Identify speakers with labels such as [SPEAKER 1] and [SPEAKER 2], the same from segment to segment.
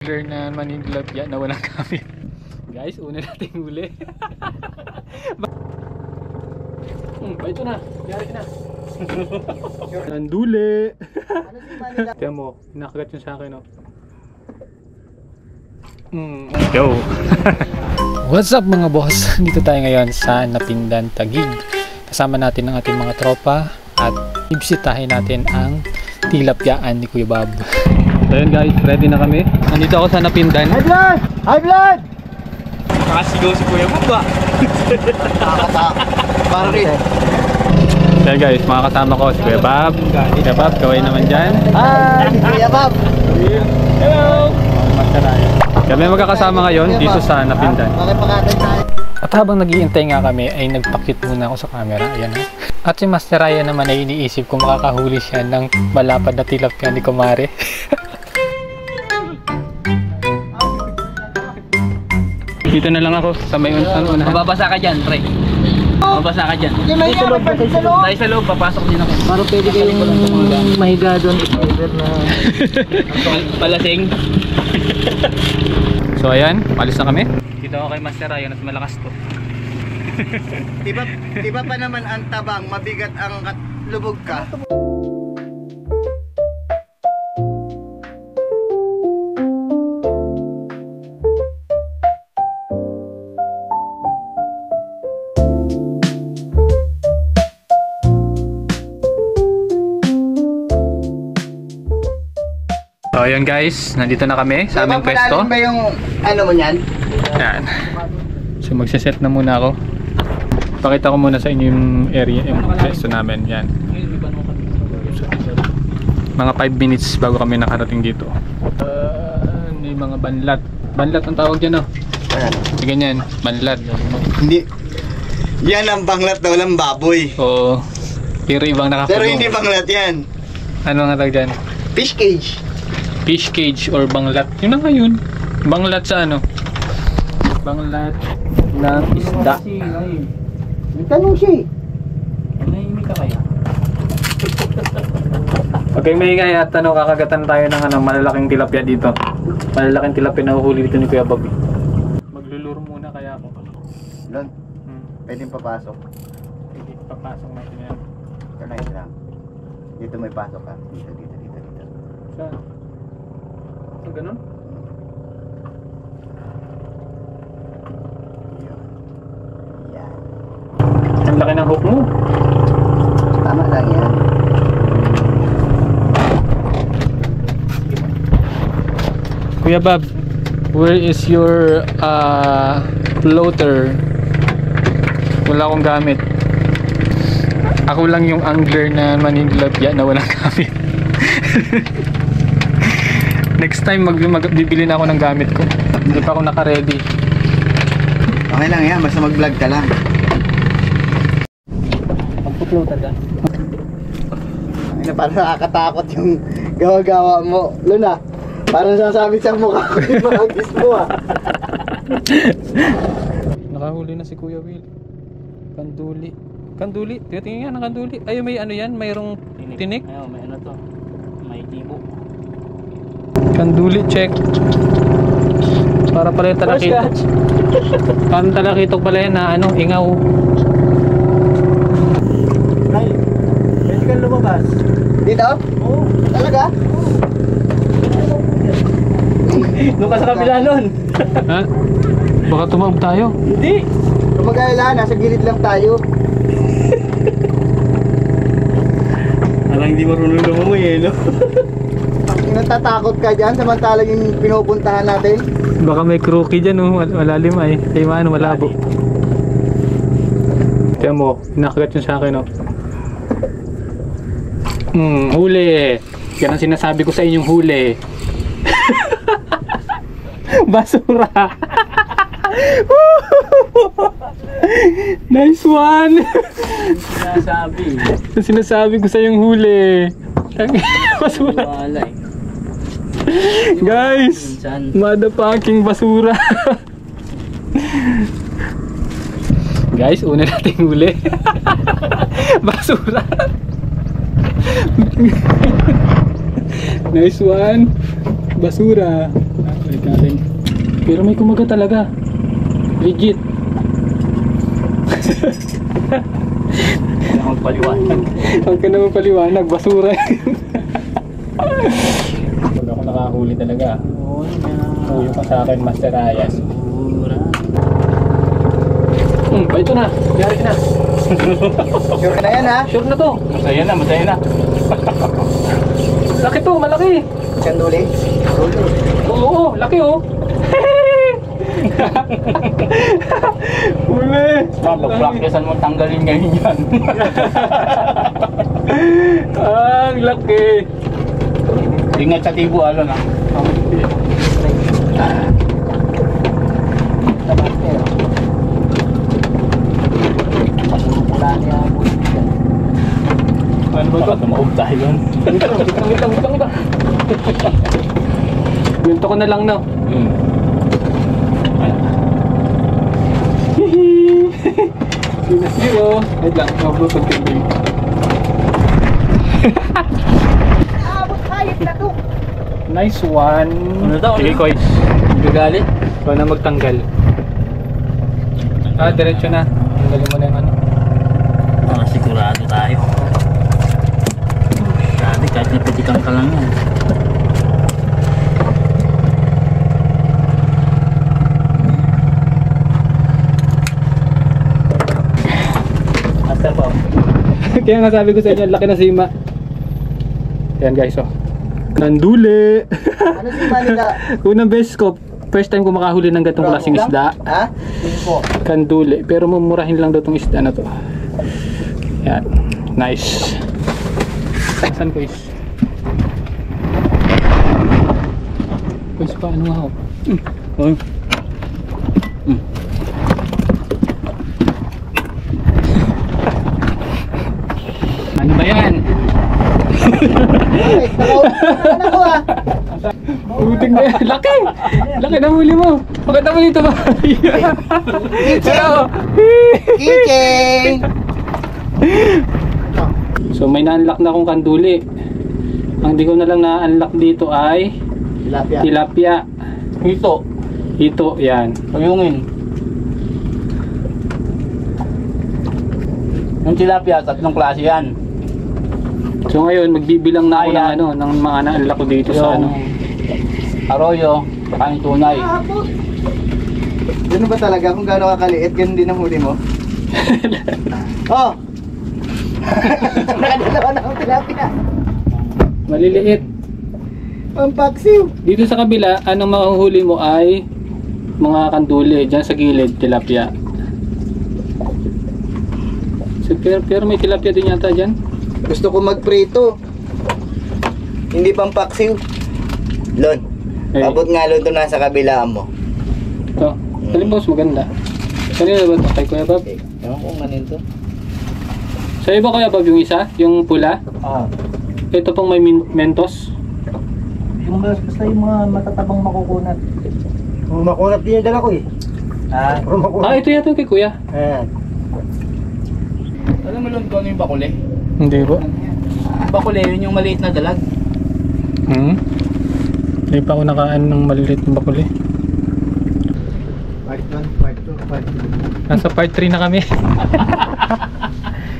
[SPEAKER 1] Na manilapya na walang gamit. Guys, una natin huli. Ito na, yari na. Nanduli. Tiyan mo, nakagat yun sa akin, no? Yo. What's up mga boss? Dito tayo ngayon sa Napindan, Taguig. Kasama natin ang ating mga tropa at ibisitahin natin ang tilapyaan ni Kuya Bob. So yun guys, ready na kami. Nandito ako sa Napindan.
[SPEAKER 2] High blood! High blood!
[SPEAKER 1] Nakasigaw si Kuya Bob ba?
[SPEAKER 2] Bakit?
[SPEAKER 1] So yun guys, mga kasama ko si Kuya Bob. Kuya Bob, kaway naman dyan.
[SPEAKER 2] Hi! Kuya Bob!
[SPEAKER 1] Hello! Kami magkakasama ngayon dito sa Napindan. At habang nag-iintay nga kami ay nagpakit muna ako sa camera. Ayan ha. At si Master Ryan naman ay iniisip kung makakahuli siya ng malapad na tilapia ni Kumare. Dito na lang ako sa may unahan.
[SPEAKER 3] Mababasa ka dyan, pre. Mababasa ka dyan. Tayo sa loob, papasok din ako.
[SPEAKER 2] Para pwede kayong mahiga doon.
[SPEAKER 3] Palasing.
[SPEAKER 1] So ayan, malis na kami. Dito ako kay Master Ryan at malakas to.
[SPEAKER 2] Diba pa naman ang tabang, mabigat ang lubog ka?
[SPEAKER 1] So ayun guys, nandito na kami sa aming pwesto.
[SPEAKER 2] Malalim ba yung ano mo niyan?
[SPEAKER 1] Yan. So magsiset na muna ako. Pakita ko muna sa inyo yung area, yung pwesto namin. Yan. Mga 5 minutes bago kami nakarating dito. May mga banlat. Banlat ang tawag dyan, oh. Ganyan, banlat.
[SPEAKER 2] Hindi. Yan ang banglat na walang baboy.
[SPEAKER 1] Oo. Pero ibang nakapulong.
[SPEAKER 2] Pero hindi banglat yan.
[SPEAKER 1] Ano nga tawag dyan?
[SPEAKER 2] Fish cage.
[SPEAKER 1] Fish cage or banglat. Yun na nga yun. Banglat sa ano? Banglat ng isda.
[SPEAKER 2] May tanong siya.
[SPEAKER 3] Nahimik ka kaya?
[SPEAKER 1] Pag kayo maingay at ano, kakagatan tayo ng ano, malalaking tilapia dito. Malalaking tilapia na uhuli dito ni Kuya Bob. Magluluro muna kaya ako.
[SPEAKER 2] Lon, pwedeng papasok.
[SPEAKER 1] Sige, papasok natin yan.
[SPEAKER 2] Kanay lang. Dito may pasok ka. Dito.
[SPEAKER 1] Saan? So, ganun?
[SPEAKER 2] Yan.
[SPEAKER 1] Ang laki ng hook mo.
[SPEAKER 2] Tama lang yan.
[SPEAKER 1] Kuya Bob, where is your floater? Wala akong gamit. Ako lang yung angler na manilapya na walang gamit. Next time bibili na ako ng gamit ko. Hindi pa ako naka-ready.
[SPEAKER 2] Okay lang yan, basta mag-vlog ka lang.
[SPEAKER 3] Magpuploater ka?
[SPEAKER 2] Parang nakakatakot yung gawa-gawa mo. Luna, parang sasabit sa mukha ko yung mga kiss mo ah.
[SPEAKER 1] Nakahuli na si Kuya Will. Kanduli. Kanduli. Tingnan nga ng kanduli. Ay, may ano yan? Mayroong tinik?
[SPEAKER 3] Ayaw, may ano to. May tibo.
[SPEAKER 1] Kanduli check. Para pala yung talakitok. Parang talakitok pala yan na ano, ingaw.
[SPEAKER 2] Ay, pwede kang lumabas. Dito? Oo. Talaga?
[SPEAKER 3] Doon ka sa kabila nun.
[SPEAKER 1] Ha? Baka tumawag tayo.
[SPEAKER 3] Hindi.
[SPEAKER 2] Kung mag-alala, nasa gilid lang tayo.
[SPEAKER 3] Alang hindi marunong lumamoy eh, no?
[SPEAKER 2] Natatakot ka dyan samantalang yung pinupuntahan natin.
[SPEAKER 1] Baka may crookie dyan, oh. Malalim ay. Ay maano, malabo. Tiyan mo, nakagat yun sa akin, oh. Huli. Yan ang sinasabi ko sa inyong huli. Basura. Nice one. Sinasabi ko sa yung huli. Basura.
[SPEAKER 3] Wala eh.
[SPEAKER 1] Guys, motherfucking basura. Guys, una nating huli. Basura. Nice one. Basura. Balik natin. Pero may kumagat talaga. Legit.
[SPEAKER 3] Kailangan magpaliwanag.
[SPEAKER 1] Huwag ka naman paliwanag, basura. Pag ako nakahuli talaga. Huyo ka sa akin, Master Ryan. Ito na, yari na.
[SPEAKER 2] Sure ka na yan ha?
[SPEAKER 1] Sure na to.
[SPEAKER 3] Masaya na, masaya na.
[SPEAKER 1] Laki to, malaki.
[SPEAKER 2] Kanduli?
[SPEAKER 1] Oo, laki oh. Uli.
[SPEAKER 3] Pag-practicean mo tanggalin ngayon yan.
[SPEAKER 1] Ang laki.
[SPEAKER 3] Ingat sa tibo, Alon ha.
[SPEAKER 1] Ano ba ito?
[SPEAKER 3] Baka tumaob tayo yun.
[SPEAKER 1] Wait lang. Ganito ko na lang na. Zero. Wait lang, mablusod ka yung nice one.
[SPEAKER 3] Ano daw?
[SPEAKER 1] Sige, Koy.
[SPEAKER 3] Gagalit?
[SPEAKER 1] Ikaw na magtanggal. Diretso na. Tanggalin mo na yung ano.
[SPEAKER 3] Sigurado tayo. Sabi, kahit napitikan ka lang yan. Master po.
[SPEAKER 1] Kaya nga sabi ko sa inyo, laki na sima. Ayan guys, oh. Kanduli.
[SPEAKER 2] Ano si Manila?
[SPEAKER 1] Unang beses ko, first time ko makahuli ng gatong klaseng isda.
[SPEAKER 2] Ha? Hindi po.
[SPEAKER 1] Kanduli. Pero mumurahin lang daw tong isda na to. Ayan. Nice. Saan ko is? Kuis pa, ano nga ako? Ano ba yan?
[SPEAKER 2] Ay, nakaulit ako ah.
[SPEAKER 1] Uting na yan. Laki! Laki na huli mo. Bakit naman ito ba? Hello!
[SPEAKER 2] Keychain!
[SPEAKER 1] So may na-unlock na akong kanduli. Ang di ko na lang na-unlock dito ay
[SPEAKER 2] Tilapia.
[SPEAKER 1] tilapia.
[SPEAKER 3] Ito,
[SPEAKER 1] Ito, yan.
[SPEAKER 3] payungin. Yung tilapia, tatlong klase yan.
[SPEAKER 1] So ngayon magbibilang na ako ng
[SPEAKER 3] Ayan.
[SPEAKER 1] ano, ng mga na-unlock ko dito sa ano.
[SPEAKER 3] Arroyo, saka yung tunay.
[SPEAKER 2] Ganun ba talaga kung gaano kakaliit, ganun din ang huli mo? Oh! Nakadalawa na akong tilapia.
[SPEAKER 1] Maliliit.
[SPEAKER 2] Pampaksiw.
[SPEAKER 1] Dito sa kabila, anong mahuhuli mo ay mga kanduli. Diyan sa gilid, tilapia. So, pero may tilapia din yata dyan.
[SPEAKER 2] Gusto ko magprito. Hindi pampaksiw. Lon,
[SPEAKER 1] Hey.
[SPEAKER 2] abot nga lon to nasa kabilaan mo.
[SPEAKER 1] Ito. Halimbawa, maganda. Kanina ba ito? Kay Kuya Bob?
[SPEAKER 2] Ewan ko nganin to.
[SPEAKER 1] Sa iba Kuya Bob yung isa? Yung pula?
[SPEAKER 2] Ah.
[SPEAKER 1] Ito pong may mentos.
[SPEAKER 2] Yung basta yung mga matatabang makukunat. Yung makunat din yung dala ko eh. Ah,
[SPEAKER 1] Ah, ito yata kay Kuya.
[SPEAKER 2] Ayan.
[SPEAKER 3] Alam mo lang kung ano yung bakule?
[SPEAKER 1] Hindi ba?
[SPEAKER 3] Yung bakule, yun yung maliit na dalag.
[SPEAKER 1] Hindi pa ako nakaan ng maliliit na bakuli.
[SPEAKER 2] Part 1, part 2, part 3.
[SPEAKER 1] Nasa part 3 na kami.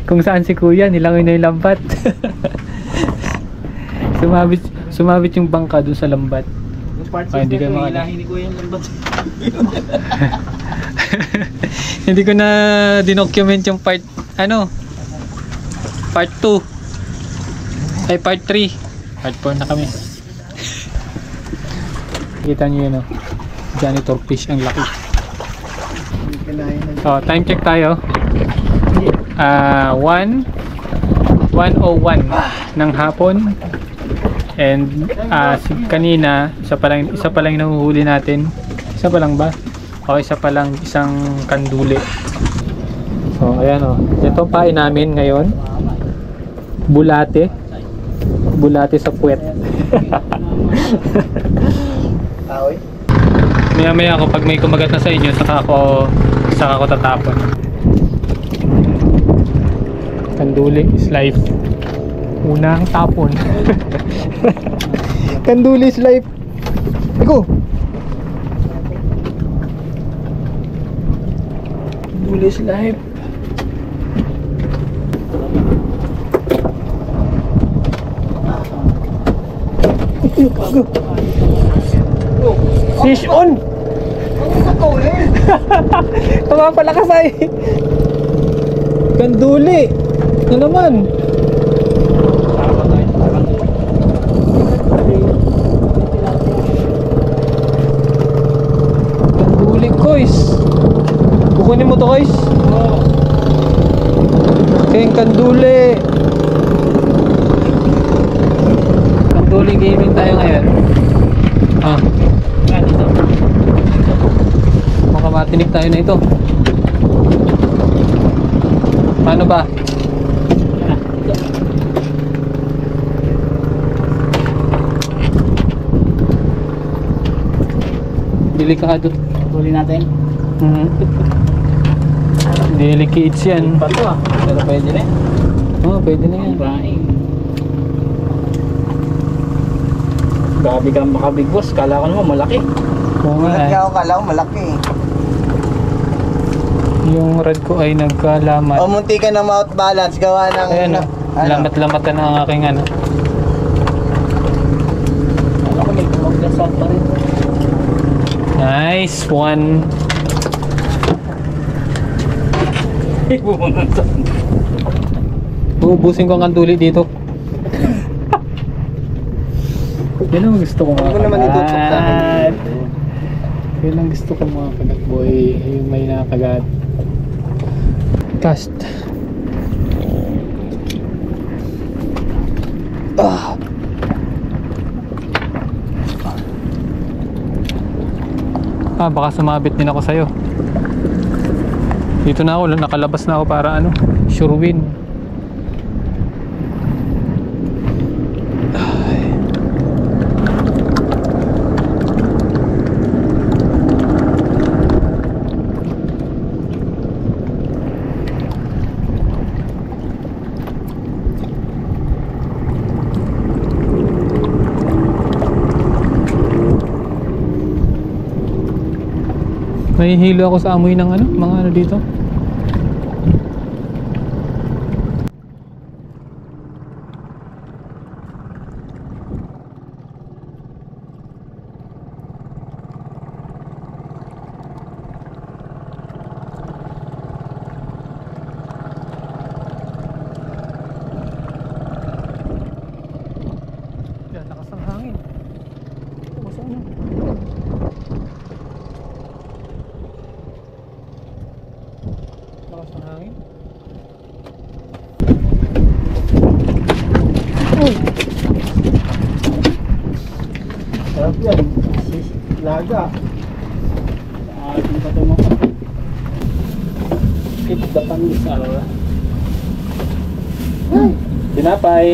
[SPEAKER 1] Kung saan si Kuya, nilangoy na yung lambat. Sumabit yung bangka dun sa lambat.
[SPEAKER 3] Yung part 6
[SPEAKER 1] Ay, hindi
[SPEAKER 3] na
[SPEAKER 1] kayo
[SPEAKER 3] yung
[SPEAKER 1] makala.
[SPEAKER 3] ilahin ni Kuya yung lambat.
[SPEAKER 1] Hindi ko na dinocument yung part, ano, part 2. Ay, part 3. Part 4 na kami. Kita nyo yun, oh. Janitor fish, ang laki. So, time check tayo. 1:01 ng hapon. And kanina, isa pa lang yung nahuhuli natin. Isa pa lang ba? O isa pa lang, isang kanduli. So, ayan o. Ito pain namin ngayon. Bulate. Bulate sa puwet.
[SPEAKER 2] Kahoy?
[SPEAKER 1] Maya-maya ako pag may kumagat na sa inyo, saka ako tatapon. Kanduli is life. Unang tapon. Kanduli is life. Iko. Kanduli is live. Fish on! Tumapalakas ay! Kanduli! Ano naman? Kanduli guys! Kukunin mo to guys? Oo. Kayang kanduli! Kanduli gaming tayo ngayon. Ah. Makapatinig tayo na ito. Paano ba? Delikado.
[SPEAKER 3] Tuloy natin.
[SPEAKER 1] Delicates yan.
[SPEAKER 3] Pato ah. Pero pwede na.
[SPEAKER 1] Oo, pwede na yan.
[SPEAKER 3] Grabe ka makabig boss. Kala ko naman malaki.
[SPEAKER 1] Oo nga eh.
[SPEAKER 2] Kala ko malaki.
[SPEAKER 1] Yung rad ko ay nagkalamat.
[SPEAKER 2] O munti ka ng mouth balance gawa ng
[SPEAKER 1] Ayan o. Lamat-lamatan na ang aking ano.
[SPEAKER 3] Kala ko may kumagdasal pa rin.
[SPEAKER 1] Nice one. Uubusin ko ang kanduli dito. Yan ang gusto ko mga
[SPEAKER 2] Huwag mo naman itutok sa akin.
[SPEAKER 1] Yan ang gusto ko mga kagat boy. Yung may nakagat. Cast. Baka sumabit din ako sa'yo. Dito na ako, nakalabas na ako para ano, sure win. Nahihilo ako sa amoy ng ano, mga ano dito. Yan, lakas ng hangin. Ito, basta ano. Lakas ng hangin.
[SPEAKER 2] Sarap yan. Laga.
[SPEAKER 3] Ating pa ito mo. Keep the panis. Tinapay.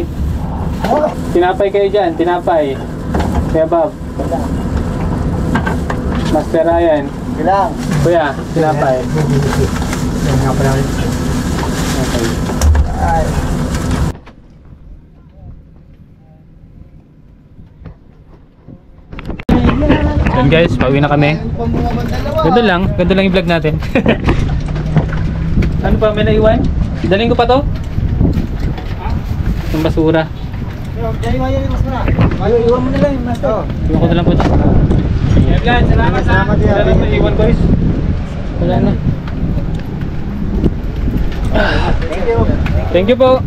[SPEAKER 3] Tinapay kayo dyan. Tinapay. Kuya Bob. Master Ryan.
[SPEAKER 2] Bilang.
[SPEAKER 3] Kuya, tinapay.
[SPEAKER 2] Yan nga pala.
[SPEAKER 3] Okay.
[SPEAKER 2] Ay.
[SPEAKER 1] Yun guys, pauwi na kami. Ganda lang yung vlog natin. Ano pa, may naiwan? Daling ko pa to? Yung basura.
[SPEAKER 2] Iwan mo na lang yung master.
[SPEAKER 1] Iwan ko na lang po ito.
[SPEAKER 3] Salamat sa
[SPEAKER 1] iwan guys. Wala na.
[SPEAKER 2] Thank you.
[SPEAKER 1] Thank you po.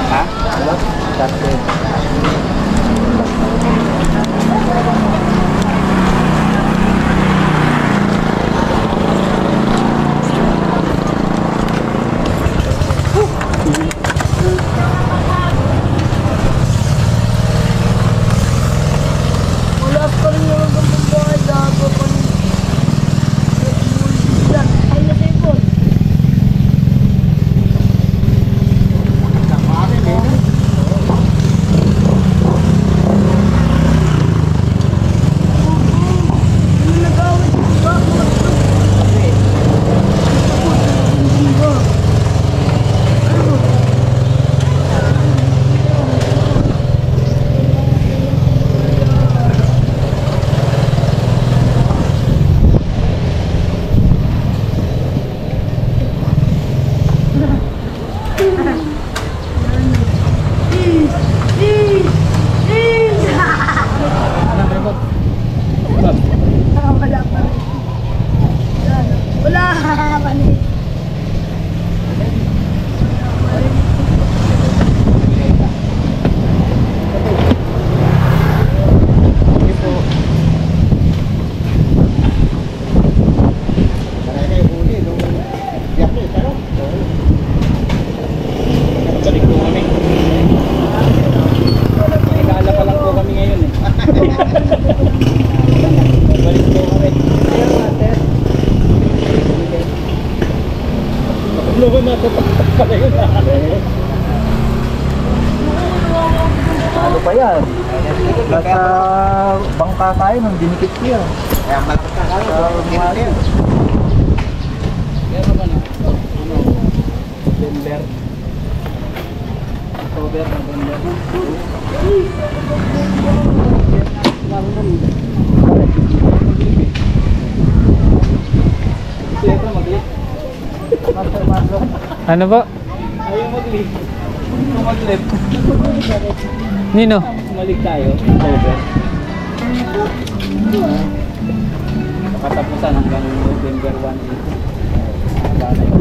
[SPEAKER 2] Ha?
[SPEAKER 3] Matataktak pala yun.
[SPEAKER 2] Ano pa yan? Nasa bangka tayo nung dinikit ko yan. Kaya matatakal.
[SPEAKER 3] Meron ba na? Ano? Denver. October, November. Ito mag-lift.
[SPEAKER 1] Ano po?
[SPEAKER 3] Ayaw mag-lift. Kung mag-lift.
[SPEAKER 1] Nino?
[SPEAKER 3] Malik tayo. October. Katapusan hanggang November 1.